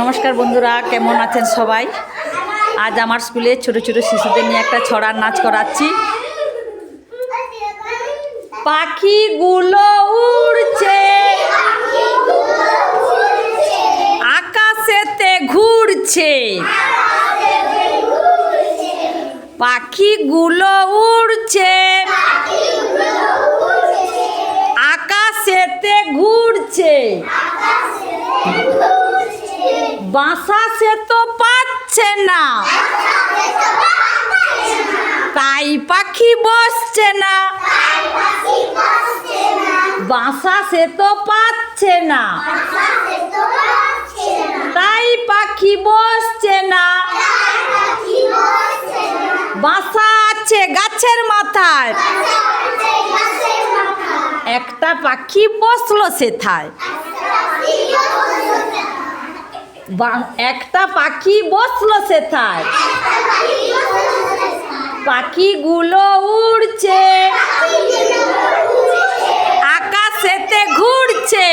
নমস্কার বন্ধুরা, কেমন আছেন সবাই? আজ আমার স্কুলে ছোট ছোট শিশুদের নিয়ে একটা ছড়ার নাচ করাচ্ছি। পাখিগুলো উড়ছে, আকাশেতে ঘুরছে। পাখিগুলো উড়ছে, আকাশেতে ঘুরছে। বাসা সে তো পাচ্ছে না, তাই পাখি বসছে না। বাসা সে তো পাচ্ছে না, তাই পাখি বসছে না। বাসা আছে গাছের মাথায়, একটা পাখি বসলো সেথায়। একটা পাখি বসলো সেথায়। পাখিগুলো উড়ছে, আকাশেতে ঘুরছে।